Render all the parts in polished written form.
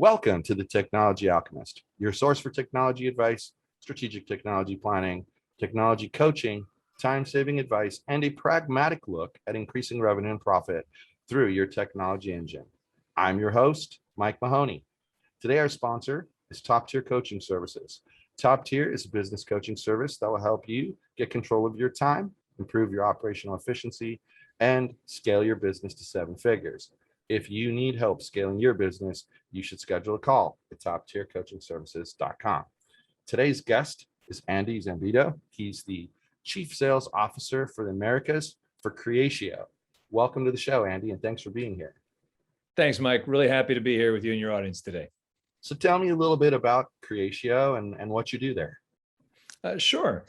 Welcome to the Technology Alchemist, your source for technology advice, strategic technology planning, technology coaching, time-saving advice, and a pragmatic look at increasing revenue and profit through your technology engine. I'm your host, Mike Mahoney. Today, our sponsor is Top Tier Coaching Services. Top Tier is a business coaching service that will help you get control of your time, improve your operational efficiency, and scale your business to 7 figures. If you need help scaling your business, you should schedule a call at toptiercoachingservices.com. Today's guest is Andy Zambito. He's the Chief Sales Officer for the Americas for Creatio. Welcome to the show, Andy, and thanks for being here. Thanks, Mike. Really happy to be here with you and your audience today. So tell me a little bit about Creatio and what you do there. Sure.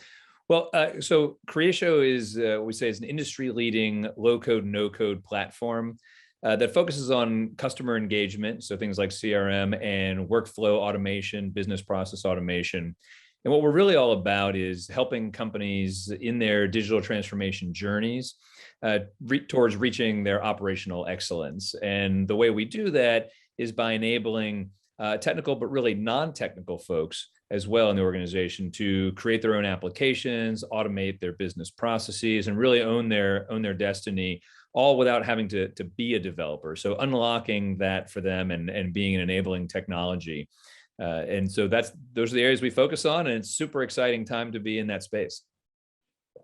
Well, so Creatio is, we say, is an industry-leading low-code, no-code platform that focuses on customer engagement, so things like CRM and workflow automation, business process automation. And what we're really all about is helping companies in their digital transformation journeys towards reaching their operational excellence. And the way we do that is by enabling technical but really non-technical folks as well in the organization to create their own applications, automate their business processes, and really own their destiny, all without having to be a developer. So unlocking that for them and being an enabling technology. And so those are the areas we focus on, and it's super exciting time to be in that space.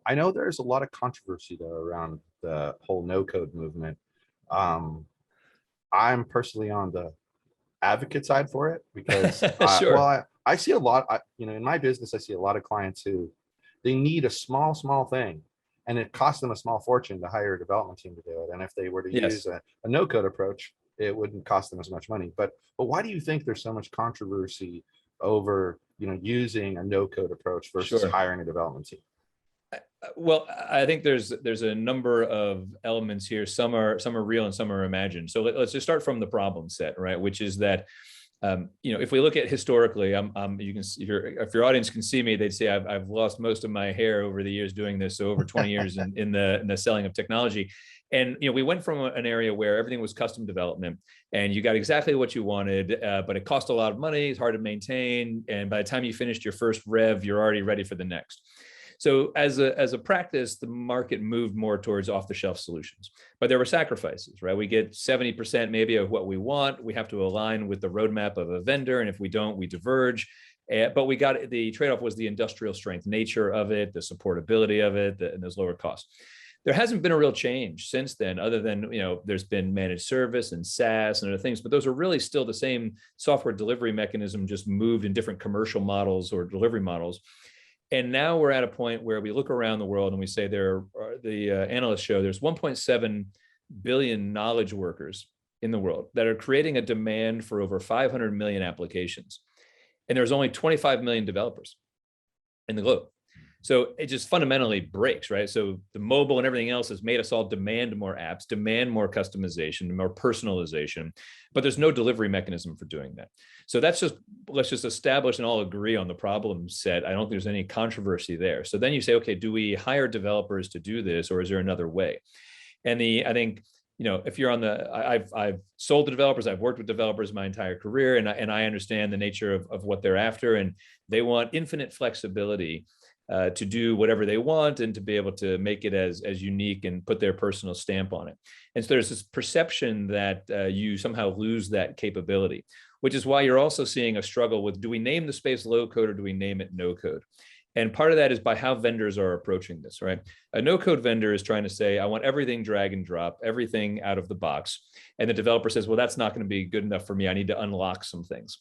I know there's a lot of controversy though around the whole no-code movement. I'm personally on the advocate side for it because Sure. I see a lot, in my business, I see a lot of clients who they need a small thing, and it costs them a small fortune to hire a development team to do it. And if they were to use a no-code approach, it wouldn't cost them as much money. But why do you think there's so much controversy over using a no-code approach versus hiring a development team? Well, I think there's a number of elements here. Some are real and some are imagined. So let's just start from the problem set, right? Which is that if we look at historically, you can see if your audience can see me, they'd say I've lost most of my hair over the years doing this. So over 20 years in the selling of technology. And we went from an area where everything was custom development and you got exactly what you wanted, but it cost a lot of money, it's hard to maintain. And by the time you finished your first rev, you're already ready for the next. So as a practice, the market moved more towards off-the-shelf solutions, but there were sacrifices, right? We get 70% maybe of what we want. We have to align with the roadmap of a vendor. And if we don't, we diverge. But we got the trade-off was the industrial strength nature of it, the supportability of it, and those lower costs. There hasn't been a real change since then, other than, there's been managed service and SaaS and other things, but those are really still the same software delivery mechanism, just moved in different commercial models or delivery models. And now we're at a point where we look around the world and we say the analysts show there's 1.7 billion knowledge workers in the world that are creating a demand for over 500 million applications. And there's only 25 million developers in the globe. So it just fundamentally breaks, right? So the mobile and everything else has made us all demand more apps, demand more customization, more personalization, but there's no delivery mechanism for doing that. So let's just establish and all agree on the problem set. I don't think there's any controversy there. So then you say, okay, do we hire developers to do this, or is there another way? And I think, if you're on I've sold to developers, I've worked with developers my entire career, and I understand the nature of what they're after, and they want infinite flexibility to do whatever they want and to be able to make it as unique and put their personal stamp on it. And so there's this perception that you somehow lose that capability, which is why you're also seeing a struggle with, do we name the space low code or do we name it no code? And part of that is by how vendors are approaching this, right? A no-code vendor is trying to say, I want everything drag and drop, everything out of the box. And the developer says, well, that's not going to be good enough for me. I need to unlock some things.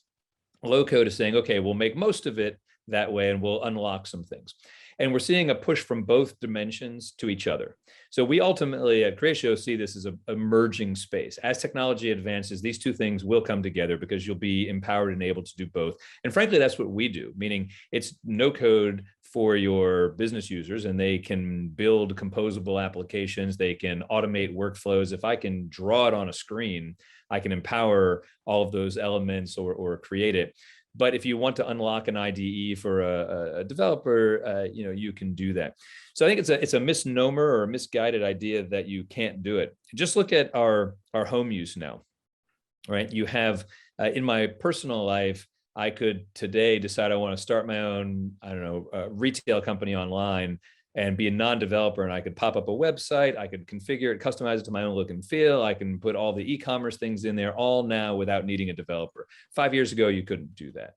Low code is saying, okay, we'll make most of it that way and we'll unlock some things. And we're seeing a push from both dimensions to each other. So we ultimately at Creatio see this as an emerging space. As technology advances, these two things will come together because you'll be empowered and able to do both. And frankly, that's what we do, meaning it's no code for your business users and they can build composable applications. They can automate workflows. If I can draw it on a screen, I can empower all of those elements or create it. But if you want to unlock an IDE for a developer, you can do that. So I think it's a misnomer or a misguided idea that you can't do it. Just look at our home use now. right? You have, in my personal life, I could today decide I want to start my own, I don't know, retail company online and be a non-developer, and I could pop up a website, I could configure it, customize it to my own look and feel, I can put all the e-commerce things in there, all now without needing a developer. 5 years ago, you couldn't do that.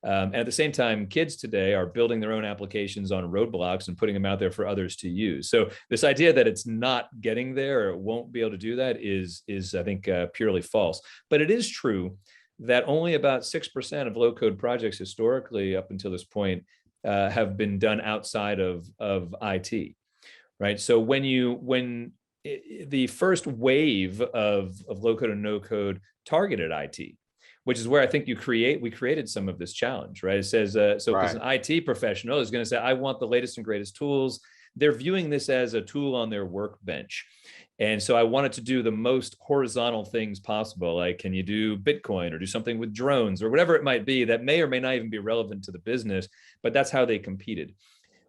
And at the same time, kids today are building their own applications on roadblocks and putting them out there for others to use. So this idea that it's not getting there or it won't be able to do that is I think, purely false. But it is true that only about 6% of low-code projects historically up until this point have been done outside of IT, right? So when the first wave of low-code and no-code targeted IT, which is where I think we created some of this challenge, right? It says, so because an IT professional is going to say, I want the latest and greatest tools. They're viewing this as a tool on their workbench. And so I wanted to do the most horizontal things possible. Like, can you do Bitcoin or do something with drones or whatever it might be that may or may not even be relevant to the business, but that's how they competed.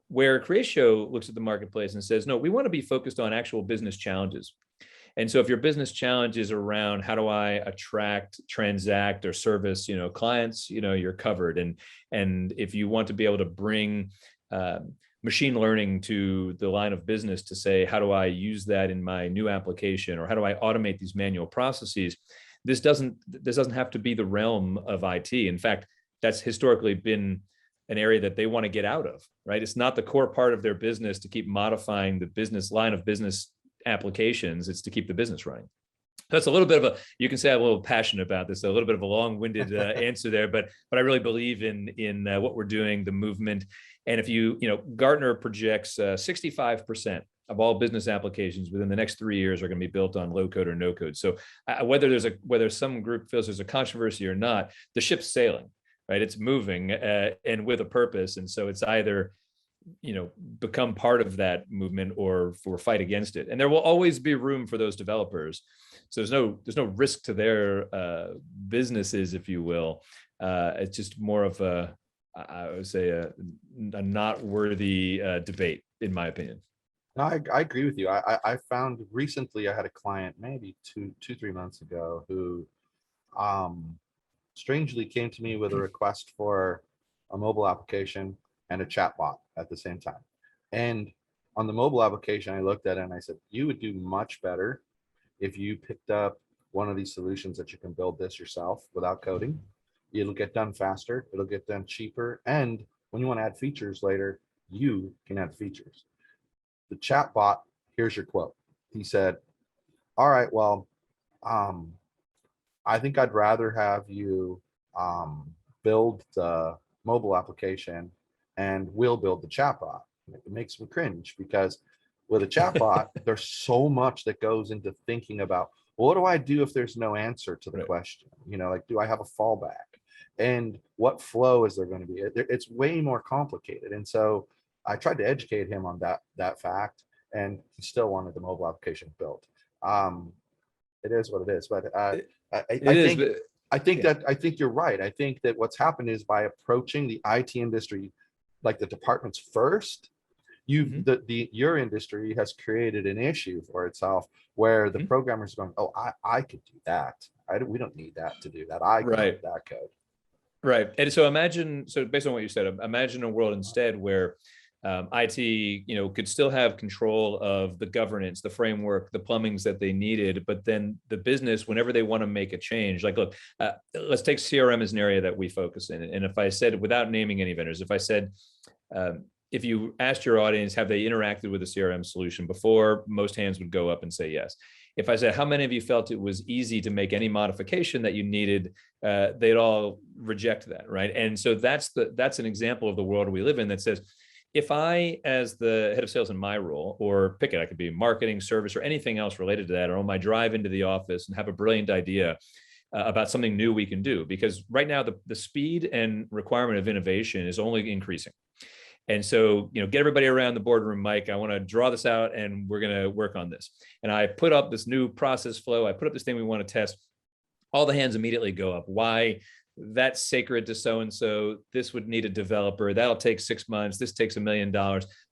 Where Creatio looks at the marketplace and says, no, we want to be focused on actual business challenges. And so if your business challenge is around how do I attract, transact, or service, clients, you're covered. And if you want to be able to bring machine learning to the line of business to say, how do I use that in my new application, or how do I automate these manual processes? This doesn't have to be the realm of IT. In fact, that's historically been an area that they want to get out of, right? It's not the core part of their business to keep modifying the business line of business applications. It's to keep the business running. That's a little bit of you can say I'm a little passionate about this, a little bit of a long-winded answer there, but I really believe in what we're doing, the movement. And if Gartner projects 65% of all business applications within the next 3 years are going to be built on low code or no code. So whether some group feels there's a controversy or not, the ship's sailing, right? It's moving and with a purpose. And so it's either become part of that movement or fight against it. And there will always be room for those developers. So there's no risk to their businesses, if you will. It's just more of I would say a not worthy debate, in my opinion. No, I agree with you. I found recently I had a client maybe 3 months ago who strangely came to me with a request for a mobile application and a chatbot at the same time. And on the mobile application, I looked at it and I said, you would do much better if you picked up one of these solutions that you can build this yourself without coding. It'll get done faster, it'll get done cheaper. And when you want to add features later, you can add features. The chatbot, here's your quote. He said, all right, well, I think I'd rather have you build the mobile application and we'll build the chatbot. It makes me cringe because with a chatbot, there's so much that goes into thinking about, well, what do I do if there's no answer to the question? Like, do I have a fallback? And what flow is there going to be? It's way more complicated. And so I tried to educate him on that fact, and he still wanted the mobile application built. It is what it is. But I think you're right. I think that what's happened is by approaching the IT industry like the departments first, your industry has created an issue for itself where the programmer's going, oh, I could do that. We don't need that to do that. I can write that code. Right. And so based on what you said, imagine a world instead where IT, could still have control of the governance, the framework, the plumbings that they needed, but then the business, whenever they want to make a change, like, look, let's take CRM as an area that we focus in. And if I said, without naming any vendors, if I said, if you asked your audience, have they interacted with a CRM solution before, most hands would go up and say yes. If I said, how many of you felt it was easy to make any modification that you needed, they'd all reject that, right? And so that's an example of the world we live in that says, if I, as the head of sales in my role, or pick it, I could be marketing, service, or anything else related to that, or on my drive into the office and have a brilliant idea about something new we can do, because right now the speed and requirement of innovation is only increasing. And so, get everybody around the boardroom, Mike, I want to draw this out and we're going to work on this. And I put up this new process flow. I put up this thing we want to test. All the hands immediately go up. Why? that's sacred to so-and-so. This would need a developer. That'll take 6 months. This takes $1 million.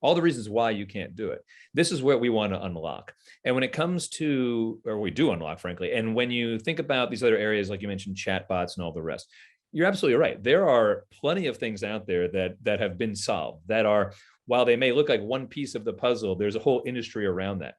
All the reasons why you can't do it. This is where we want to unlock. And when it comes to, or we do unlock, frankly, and when you think about these other areas, like you mentioned, chatbots and all the rest, you're absolutely right. There are plenty of things out there that have been solved that are, while they may look like one piece of the puzzle, there's a whole industry around that.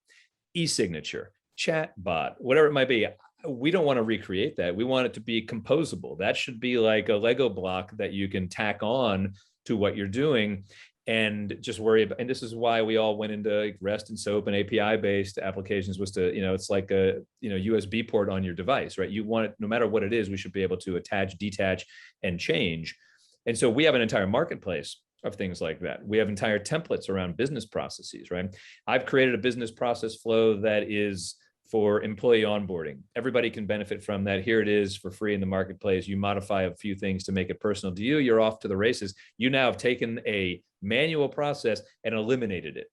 E-signature, chatbot, whatever it might be. We don't want to recreate that. We want it to be composable. That should be like a Lego block that you can tack on to what you're doing and just worry about. And this is why we all went into REST and SOAP and API based applications, was to, it's like a, USB port on your device, right? You want it, no matter what it is, we should be able to attach, detach, and change. And so we have an entire marketplace of things like that. We have entire templates around business processes, right? I've created a business process flow that is for employee onboarding. Everybody can benefit from that. Here it is for free in the marketplace. You modify a few things to make it personal to you. You're off to the races. You now have taken a manual process and eliminated it,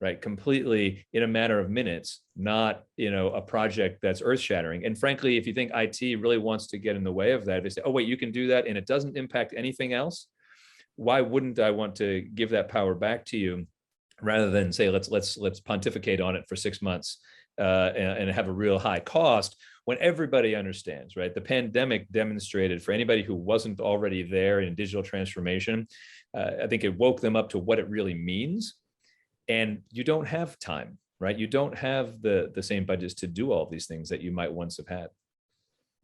right? Completely in a matter of minutes, not, a project that's earth shattering. And frankly, if you think IT really wants to get in the way of that, they say, oh, wait, you can do that and it doesn't impact anything else. Why wouldn't I want to give that power back to you rather than say, let's pontificate on it for 6 months and have a real high cost, when everybody understands, right? The pandemic demonstrated, for anybody who wasn't already there in digital transformation, I think it woke them up to what it really means. And you don't have time, right? You don't have the same budgets to do all of these things that you might once have had.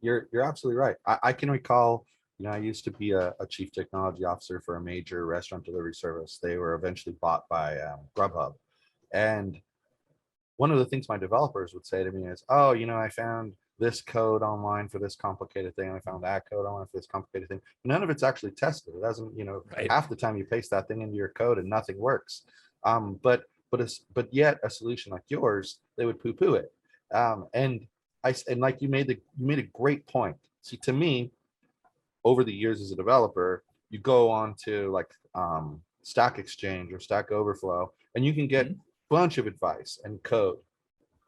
You're absolutely right. I can recall, I used to be a chief technology officer for a major restaurant delivery service. They were eventually bought by Grubhub. And one of the things my developers would say to me is, oh, I found this code online for this complicated thing. I found that code online for this complicated thing. None of it's actually tested. It doesn't, Right. Half the time you paste that thing into your code and nothing works. But yet a solution like yours, they would poo-poo it. And like you made a great point. See, to me, over the years as a developer, you go on to like Stack Exchange or Stack Overflow, and you can get bunch of advice and code,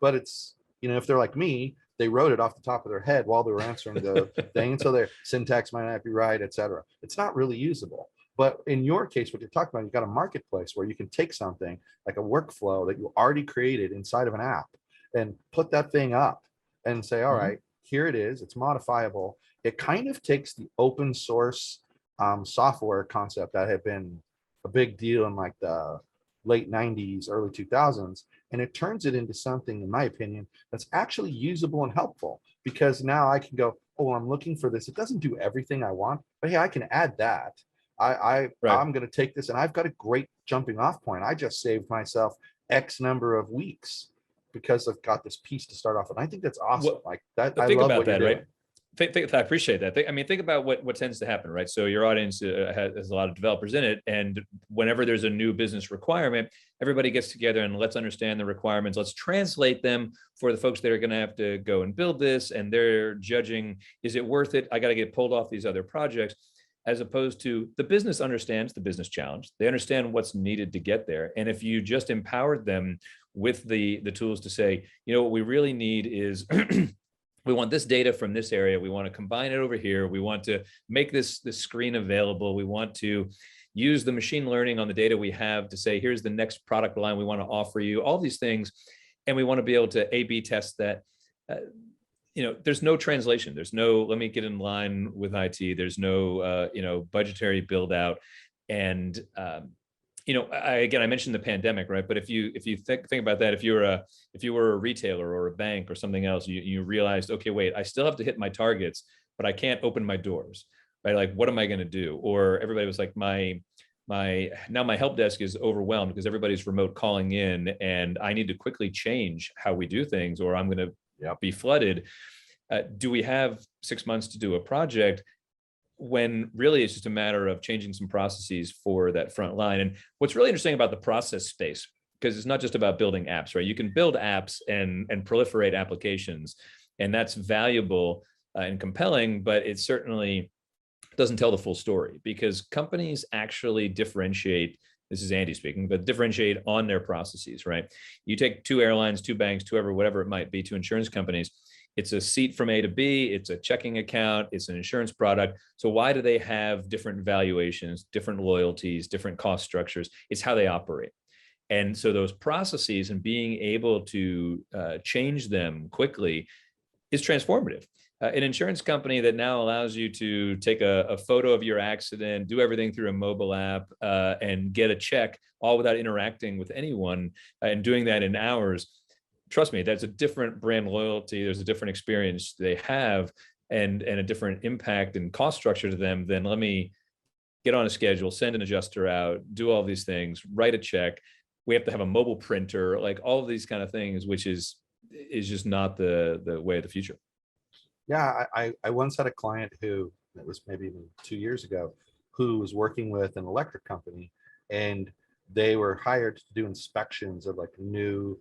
but it's, if they're like me, they wrote it off the top of their head while they were answering the thing, and so their syntax might not be right, etc. It's not really usable. But in your case, what you're talking about, you've got a marketplace where you can take something like a workflow that you already created inside of an app and put that thing up and say, all right, here it is, it's modifiable. It kind of takes the open source software concept that had been a big deal in like the late 90s, early 2000s, and it turns it into something, in my opinion, that's actually usable and helpful, because now I can go, oh, I'm looking for this. It doesn't do everything I want, but hey, I can add that. I'm going to take this, and I've got a great jumping off point. I just saved myself X number of weeks because I've got this piece to start off. And I think that's awesome. Well, like that. I love what you're doing. Right? I appreciate that. Think about what tends to happen, right? So your audience has a lot of developers in it, and whenever there's a new business requirement, everybody gets together and let's understand the requirements. Let's translate them for the folks that are going to have to go and build this, and they're judging, is it worth it? I got to get pulled off these other projects, as opposed to the business understands the business challenge. They understand what's needed to get there. And if you just empowered them with the tools to say, what we really need is we want this data from this area. We want to combine it over here. We want to make this screen available. We want to use the machine learning on the data we have to say, here's the next product line we want to offer you, all these things. And we want to be able to A/B test that. There's no translation. There's no, let me get in line with IT. There's no, budgetary build out. And, I mentioned the pandemic, right? But if you think about that, if you were a retailer or a bank or something else, you realized, okay, wait, I still have to hit my targets, but I can't open my doors, right? Like, what am I going to do? Or everybody was like, my help desk is overwhelmed because everybody's remote calling in, and I need to quickly change how we do things, or I'm going to be flooded. Do we have 6 months to do a project, when really it's just a matter of changing some processes for that front line? And what's really interesting about the process space, because it's not just about building apps, right? You can build apps and proliferate applications, and that's valuable and compelling, but it certainly doesn't tell the full story, because companies actually differentiate. This is Andy speaking, but differentiate on their processes, right? You take 2 airlines, 2 banks, whatever it might be, 2 insurance companies. It's a seat from A to B, it's a checking account, it's an insurance product. So why do they have different valuations, different loyalties, different cost structures? It's how they operate. And so those processes and being able to change them quickly is transformative. An insurance company that now allows you to take a photo of your accident, do everything through a mobile app, and get a check all without interacting with anyone, and doing that in hours. Trust me, that's a different brand loyalty. There's a different experience they have, and a different impact and cost structure to them than, let me get on a schedule, send an adjuster out, do all these things, write a check. We have to have a mobile printer, like all of these kind of things, which is just not the way of the future. Yeah, I once had a client who, it was maybe even 2 years ago, who was working with an electric company, and they were hired to do inspections of like new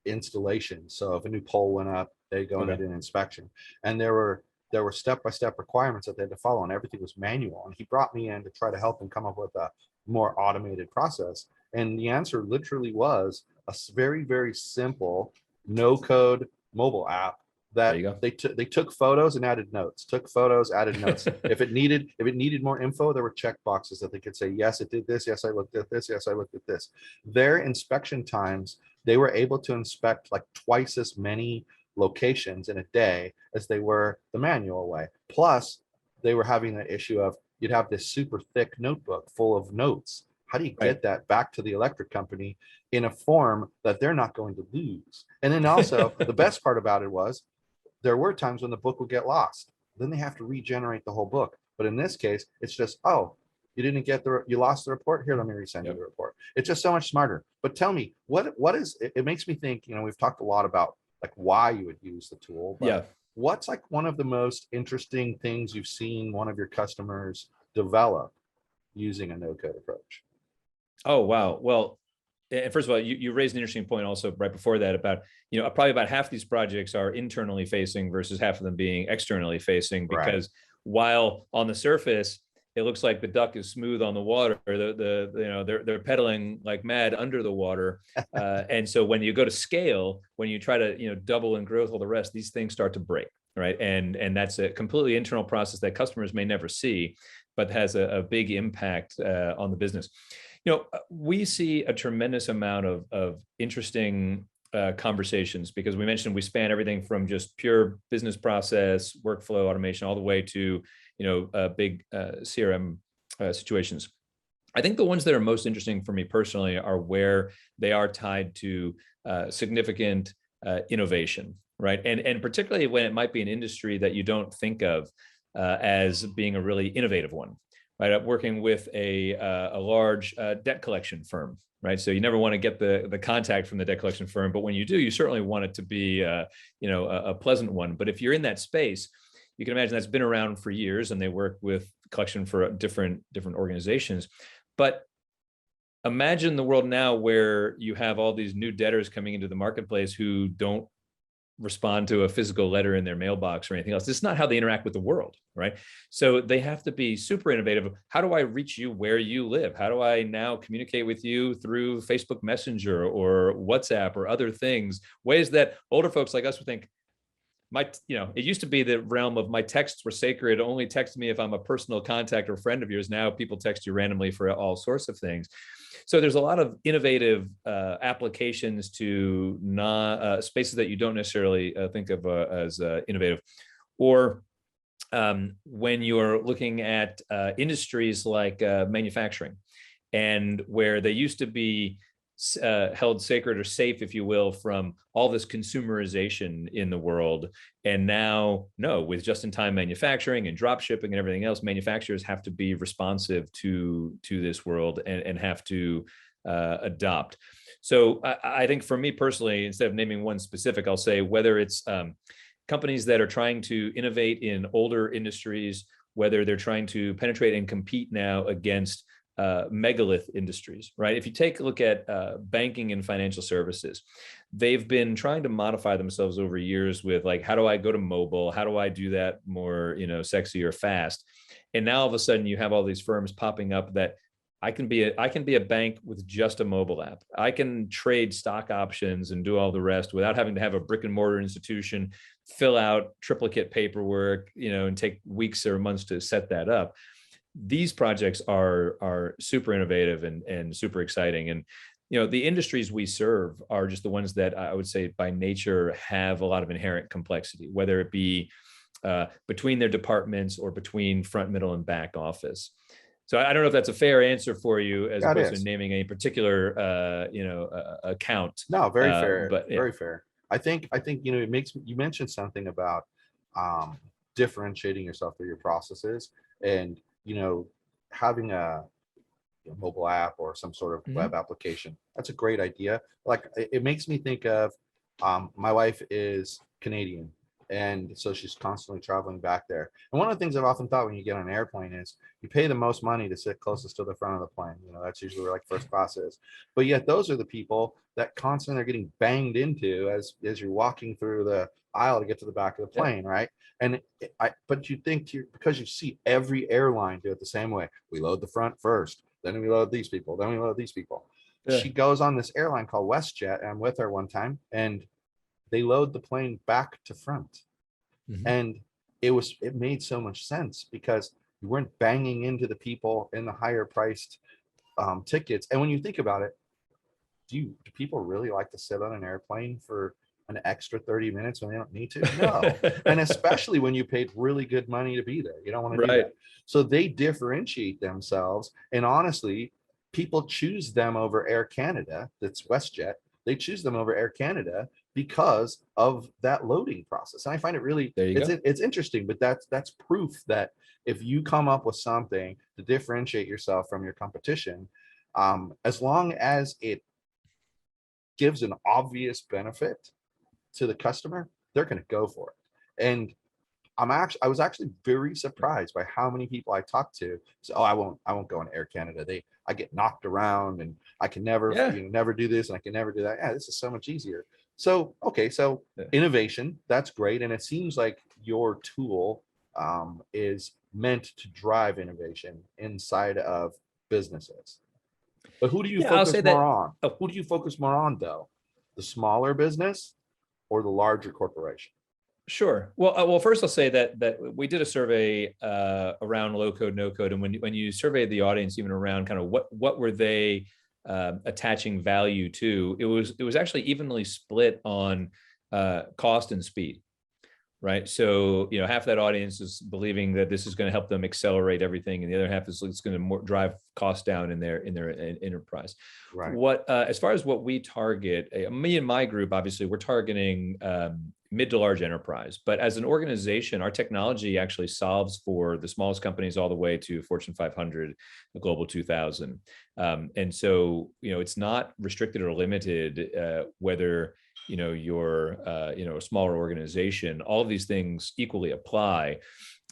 installations. So if a new pole went up, they go and Okay. do an inspection. And there were step-by-step requirements that they had to follow, and everything was manual. And he brought me in to try to help him come up with a more automated process. And the answer literally was a very, very simple no-code mobile app There that you go. they took photos and added notes, took photos, added notes. If it needed more info, there were check boxes that they could say, yes, it did this. Yes, I looked at this. Yes, I looked at this. Their inspection times, they were able to inspect like twice as many locations in a day as they were the manual way. Plus, they were having the issue of, you'd have this super thick notebook full of notes. How do you Right. get that back to the electric company in a form that they're not going to lose? And then also, the best part about it was, there were times when the book would get lost. Then they have to regenerate the whole book. But in this case, it's just, oh, you lost the report. Here, let me resend you the report. It's just so much smarter. But tell me, what is it? It makes me think, we've talked a lot about like why you would use the tool. But Yeah. what's like one of the most interesting things you've seen one of your customers develop using a no-code approach? Oh, wow. Well, and first of all, you raised an interesting point also right before that about, probably about half these projects are internally facing versus half of them being externally facing, because while on the surface, it looks like the duck is smooth on the water, they're pedaling like mad under the water. And so when you go to scale, when you try to, double and growth all the rest, these things start to break. Right. And that's a completely internal process that customers may never see, but has a big impact on the business. We see a tremendous amount of interesting conversations, because we mentioned we span everything from just pure business process, workflow automation, all the way to, big CRM situations. I think the ones that are most interesting for me personally are where they are tied to significant innovation, right? And particularly when it might be an industry that you don't think of as being a really innovative one. Right, I'm working with a large debt collection firm, right? So you never want to get the contact from the debt collection firm, but when you do, you certainly want it to be a pleasant one. But if you're in that space, you can imagine that's been around for years, and they work with collection for different organizations. But imagine the world now where you have all these new debtors coming into the marketplace who don't respond to a physical letter in their mailbox or anything else. This is not how they interact with the world, right? So they have to be super innovative. How do I reach you where you live? How do I now communicate with you through Facebook Messenger or WhatsApp or other things? Ways that older folks like us would think, it used to be the realm of my texts were sacred. Only text me if I'm a personal contact or friend of yours. Now people text you randomly for all sorts of things. So there's a lot of innovative applications to spaces that you don't necessarily think of as innovative. Or when you're looking at industries like manufacturing, and where they used to be held sacred or safe, if you will, from all this consumerization in the world. And now, no, with just-in-time manufacturing and drop shipping and everything else, manufacturers have to be responsive to this world and have to adopt. So I think for me personally, instead of naming one specific, I'll say whether it's companies that are trying to innovate in older industries, whether they're trying to penetrate and compete now against megalith industries, right? If you take a look at banking and financial services, they've been trying to modify themselves over years with like, how do I go to mobile? How do I do that more, sexy or fast? And now all of a sudden you have all these firms popping up that I can be a bank with just a mobile app. I can trade stock options and do all the rest without having to have a brick and mortar institution, fill out triplicate paperwork, and take weeks or months to set that up. These projects are super innovative and super exciting. And the industries we serve are just the ones that I would say by nature have a lot of inherent complexity, whether it be between their departments or between front, middle, and back office. So I don't know if that's a fair answer for you, as opposed to naming any particular, account. No, very fair, but yeah. very fair. I think it makes you mentioned something about differentiating yourself through your processes, and having a mobile app or some sort of web application. That's a great idea. Like, it makes me think of my wife is Canadian, and so she's constantly traveling back there. And one of the things I've often thought when you get on an airplane is you pay the most money to sit closest to the front of the plane. That's usually where like first class is. But yet those are the people that constantly are getting banged into as you're walking through the aisle to get to the back of the plane, right? And but you think because you see every airline do it the same way. We load the front first, then we load these people, then we load these people. Yeah. She goes on this airline called WestJet, and I'm with her one time, and they load the plane back to front. And it made so much sense because you weren't banging into the people in the higher priced tickets. And when you think about it, do people really like to sit on an airplane for an extra 30 minutes when they don't need to? No. And especially when you paid really good money to be there, you don't want to do that. So they differentiate themselves, and honestly, people choose them over Air Canada. That's WestJet. They choose them over Air Canada because of that loading process. And I find it really, it's interesting, but that's proof that if you come up with something to differentiate yourself from your competition, as long as it gives an obvious benefit to the customer, they're going to go for it. And I was actually very surprised by how many people I talked to say, "Oh, I won't go on Air Canada. I get knocked around, and I can never, never do this, and I can never do that. Yeah, this is so much easier." So, okay, so innovation, that's great, and it seems like your tool is meant to drive innovation inside of businesses. But who do you focus more on? Who do you focus more on, though? The smaller business or the larger corporation? Sure. Well, first I'll say that we did a survey around low code, no code, and when you surveyed the audience, even around kind of what were they attaching value to, it was actually evenly split on cost and speed, right? So half that audience is believing that this is going to help them accelerate everything, and the other half is it's going to drive costs down in their enterprise. Right. As far as what we target, me and my group, obviously, we're targeting mid to large enterprise. But as an organization, our technology actually solves for the smallest companies all the way to Fortune 500, the Global 2000. And so, it's not restricted or limited whether, you're, a smaller organization. All of these things equally apply.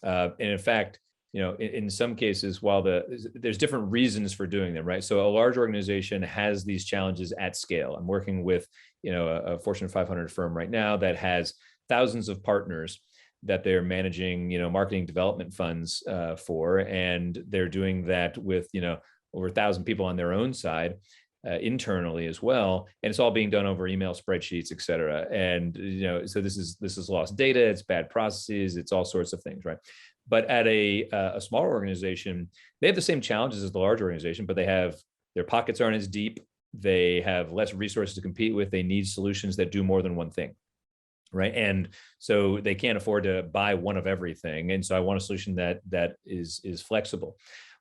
And in fact, in some cases, while there's different reasons for doing them, right? So a large organization has these challenges at scale. I'm working with, a Fortune 500 firm right now that has thousands of partners that they're managing, marketing development funds for, and they're doing that with, over 1,000 people on their own side. Internally as well, and it's all being done over email spreadsheets, et cetera. And so this is lost data, it's bad processes, it's all sorts of things, right? But at a smaller organization, they have the same challenges as the large organization, but their pockets aren't as deep, they have less resources to compete with, they need solutions that do more than one thing, right? And so they can't afford to buy one of everything, and so I want a solution that is flexible.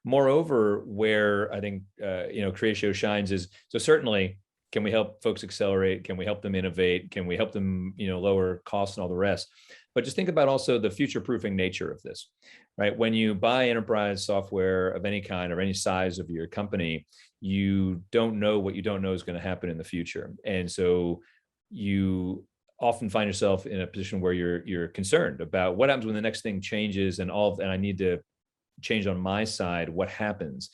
Moreover, where I think Creatio shines is, so certainly, can we help folks accelerate? Can we help them innovate? Can we help them lower costs and all the rest? But just think about also the future-proofing nature of this, right? When you buy enterprise software of any kind or any size of your company, you don't know what you don't know is going to happen in the future, and so you often find yourself in a position where you're concerned about what happens when the next thing changes, and I need to change on my side, what happens?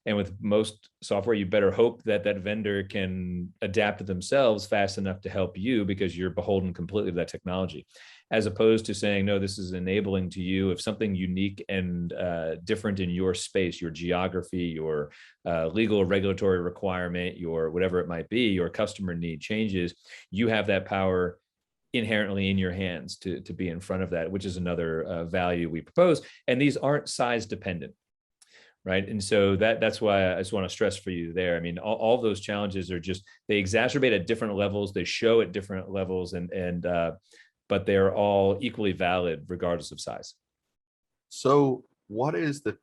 And with most software, you better hope that vendor can adapt to themselves fast enough to help you, because you're beholden completely to that technology. as opposed to saying, no, this is enabling to you. If something unique and different in your space, your geography, your legal or regulatory requirement, your whatever it might be, your customer need changes, you have that power inherently in your hands to be in front of that, which is another value we propose. And these aren't size dependent. Right. And so that's why I just want to stress for you there. I mean, all of those challenges are just, they exacerbate at different levels, they show at different levels, but they're all equally valid regardless of size. So what is the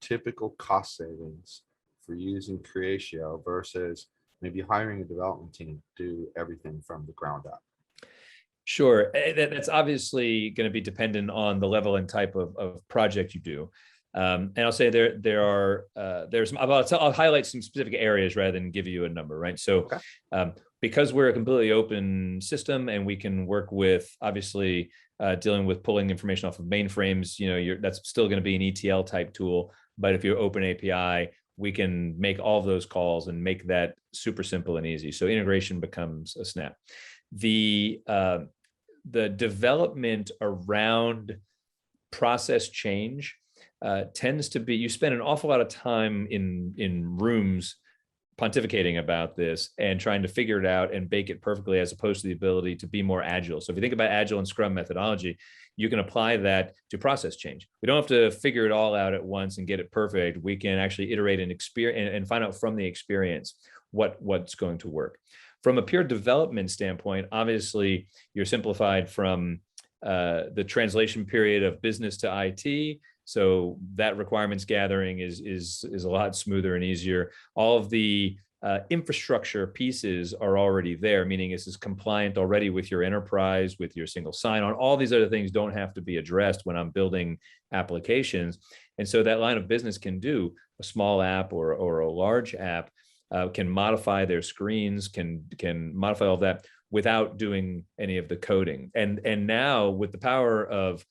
typical cost savings for using Creatio versus maybe hiring a development team to do everything from the ground up? Sure. That's obviously going to be dependent on the level and type of project you do. And I'll say I'll highlight some specific areas rather than give you a number, right? So okay. Because we're a completely open system and we can work with, obviously, dealing with pulling information off of mainframes, that's still going to be an ETL type tool. But if you're open API, we can make all of those calls and make that super simple and easy. So integration becomes a snap. The development around process change tends to be, you spend an awful lot of time in rooms pontificating about this and trying to figure it out and bake it perfectly, as opposed to the ability to be more agile. So if you think about agile and Scrum methodology, you can apply that to process change. We don't have to figure it all out at once and get it perfect. We can actually iterate and find out from the experience what's going to work. From a pure development standpoint, obviously you're simplified from the translation period of business to IT. So that requirements gathering is a lot smoother and easier. All of the infrastructure pieces are already there, meaning this is compliant already with your enterprise, with your single sign-on. All these other things don't have to be addressed when I'm building applications. And so that line of business can do a small app or a large app, can modify their screens, can modify all of that without doing any of the coding. And now with the power of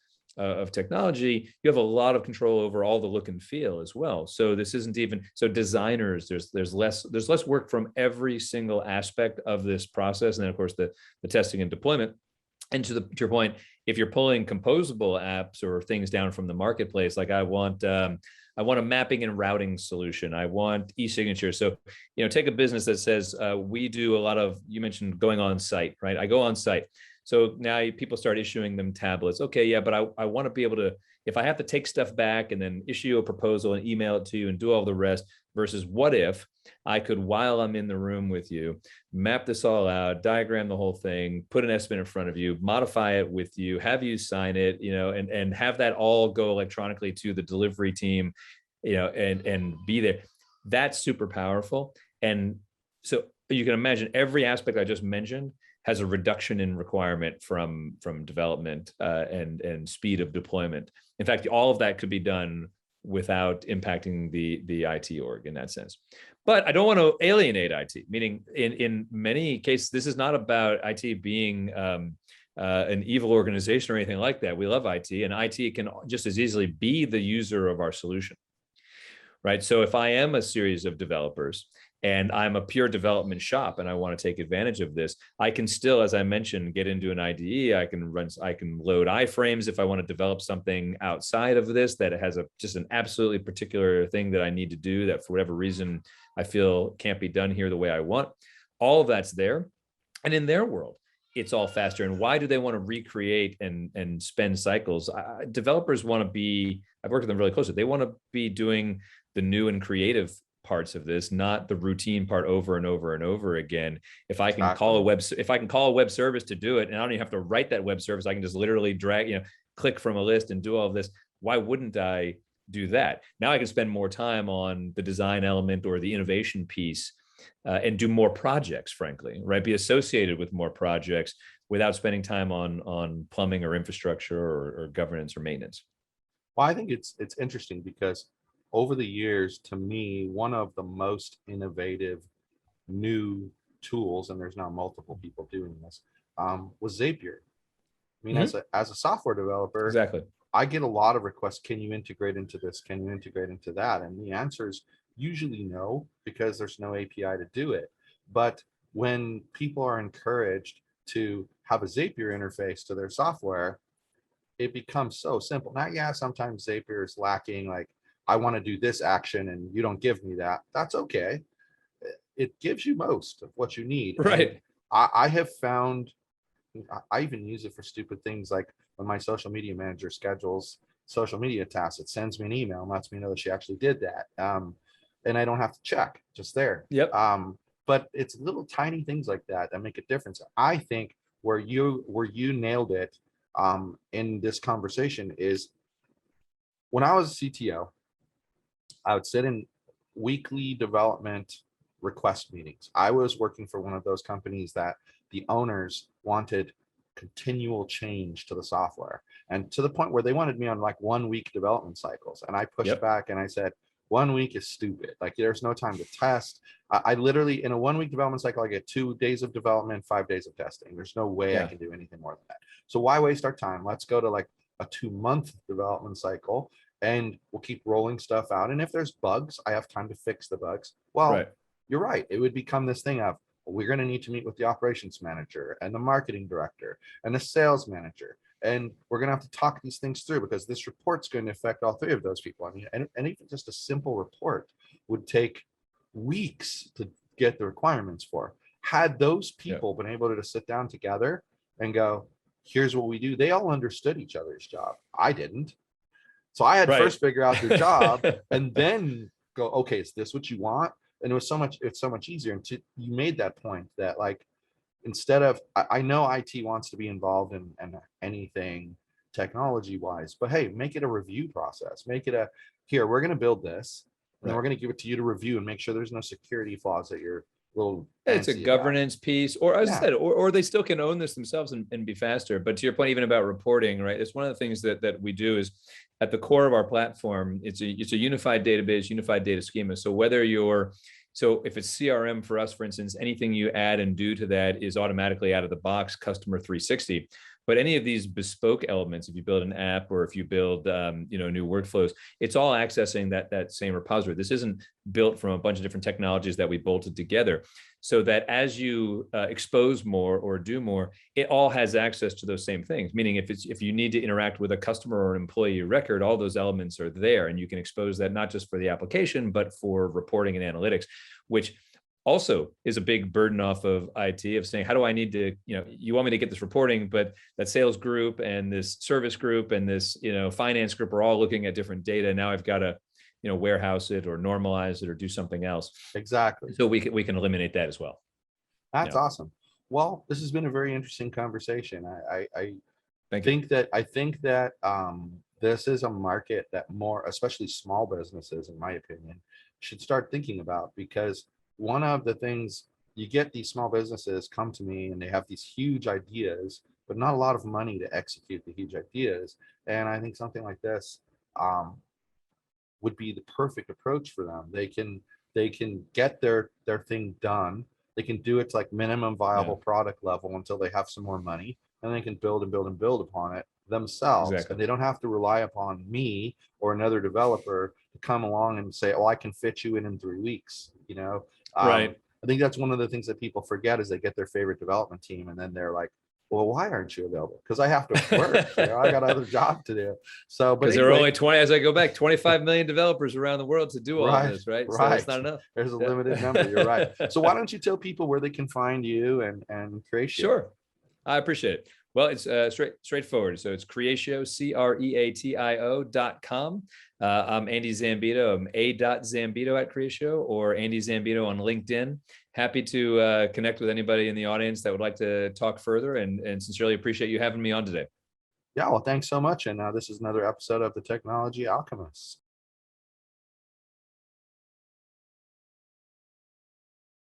technology, you have a lot of control over all the look and feel as well. So this isn't even, so designers, there's less work from every single aspect of this process. And then of course the testing and deployment. And to your point, if you're pulling composable apps or things down from the marketplace, like I want a mapping and routing solution. I want e-signature. So, take a business that says we do a lot of, you mentioned going on site, right? I go on site. So now people start issuing them tablets. Okay, yeah, but I want to be able to, if I have to take stuff back and then issue a proposal and email it to you and do all the rest, versus what if I could, while I'm in the room with you, map this all out, diagram the whole thing, put an estimate in front of you, modify it with you, have you sign it, and have that all go electronically to the delivery team, and be there. That's super powerful. And so you can imagine every aspect I just mentioned has a reduction in requirement from development and speed of deployment. In fact, all of that could be done without impacting the IT org in that sense. But I don't want to alienate IT, meaning in many cases, this is not about IT being an evil organization or anything like that. We love IT, and IT can just as easily be the user of our solution, right? So if I am a series of developers and I'm a pure development shop and I want to take advantage of this, I can still, as I mentioned, get into an IDE. I can load iframes if I want to develop something outside of this that has just an absolutely particular thing that I need to do that for whatever reason I feel can't be done here the way I want. All of that's there. And in their world, it's all faster. And why do they want to recreate and spend cycles? Developers want to be, I've worked with them really closely. They want to be doing the new and creative parts of this, not the routine part over and over and over again. If I can call a web service to do it, and I don't even have to write that web service, I can just literally drag, click from a list and do all of this. Why wouldn't I do that? Now I can spend more time on the design element or the innovation piece and do more projects, frankly, right? Be associated with more projects without spending time on plumbing or infrastructure or governance or maintenance. Well, I think it's interesting because over the years, to me, one of the most innovative new tools, and there's now multiple people doing this, was Zapier. I mean, as a software developer, exactly, I get a lot of requests. Can you integrate into this? Can you integrate into that? And the answer is usually no, because there's no API to do it. But when people are encouraged to have a Zapier interface to their software, it becomes so simple. Now, yeah, sometimes Zapier is lacking, like I want to do this action and you don't give me that. That's okay. It gives you most of what you need. Right. And I have found, I even use it for stupid things like when my social media manager schedules social media tasks, it sends me an email and lets me know that she actually did that. And I don't have to check, just there. Yep. But it's little tiny things like that that make a difference. I think where you nailed it in this conversation is when I was a CTO, I would sit in weekly development request meetings. I was working for one of those companies that the owners wanted continual change to the software, and to the point where they wanted me on like 1 week development cycles. And I pushed Yep. back and I said, 1 week is stupid. Like there's no time to test. I literally, in a 1 week development cycle, I get 2 days of development, 5 days of testing. There's no way I Yeah. can do anything more than that. So why waste our time? Let's go to like a 2 month development cycle and we'll keep rolling stuff out. And if there's bugs, I have time to fix the bugs. Well, Right. you're right. It would become this thing of, we're going to need to meet with the operations manager and the marketing director and the sales manager. And we're going to have to talk these things through because this report's going to affect all three of those people. I mean, and even just a simple report would take weeks to get the requirements for. Had those people been able to sit down together and go, here's what we do, they all understood each other's job. I didn't. So I had to first figure out their job and then go, okay, is this what you want? And it's so much easier. And you made that point that like, instead of, I know IT wants to be involved in anything technology wise, but hey, make it a review process. Make it here, we're going to build this and we're going to give it to you to review and make sure there's no security flaws that you're little. It's a governance piece, or as I said, or they still can own this themselves and be faster. But to your point, even about reporting, right? It's one of the things that we do is at the core of our platform, it's a unified database, unified data schema. So if it's CRM for us, for instance, anything you add and do to that is automatically out of the box customer 360. But any of these bespoke elements, if you build an app or if you build new workflows, it's all accessing that same repository. This isn't built from a bunch of different technologies that we bolted together, so that as you expose more or do more, it all has access to those same things. Meaning if you need to interact with a customer or an employee record, all those elements are there, and you can expose that not just for the application, but for reporting and analytics, which also is a big burden off of IT of saying, how do I need to, you want me to get this reporting, but that sales group and this service group and this, finance group are all looking at different data. Now I've got to, warehouse it or normalize it or do something else. Exactly. So we can eliminate that as well. That's awesome. Well, this has been a very interesting conversation. I think that this is a market that more, especially small businesses, in my opinion, should start thinking about, because one of the things, you get these small businesses come to me and they have these huge ideas, but not a lot of money to execute the huge ideas. And I think something like this would be the perfect approach for them. They can get their thing done. They can do it to like minimum viable product level until they have some more money, and they can build and build and build upon it themselves. Exactly. And they don't have to rely upon me or another developer to come along and say, oh, I can fit you in 3 weeks. Right. I think that's one of the things that people forget is they get their favorite development team and then they're like, well, why aren't you available? Because I have to work. I got other job to do. So, but because there are only 20, as I go back, 25 million developers around the world to do all of this, right? So it's not enough. There's a limited number. You're right. So why don't you tell people where they can find you and Creatio? Sure. I appreciate it. Well, it's straightforward. So it's Creatio, Creatio.com. I'm Andy Zambito. I'm a.zambito at Creatio, or Andy Zambito on LinkedIn. Happy to connect with anybody in the audience that would like to talk further, and sincerely appreciate you having me on today. Yeah, well, thanks so much. And this is another episode of the Technology Alchemists.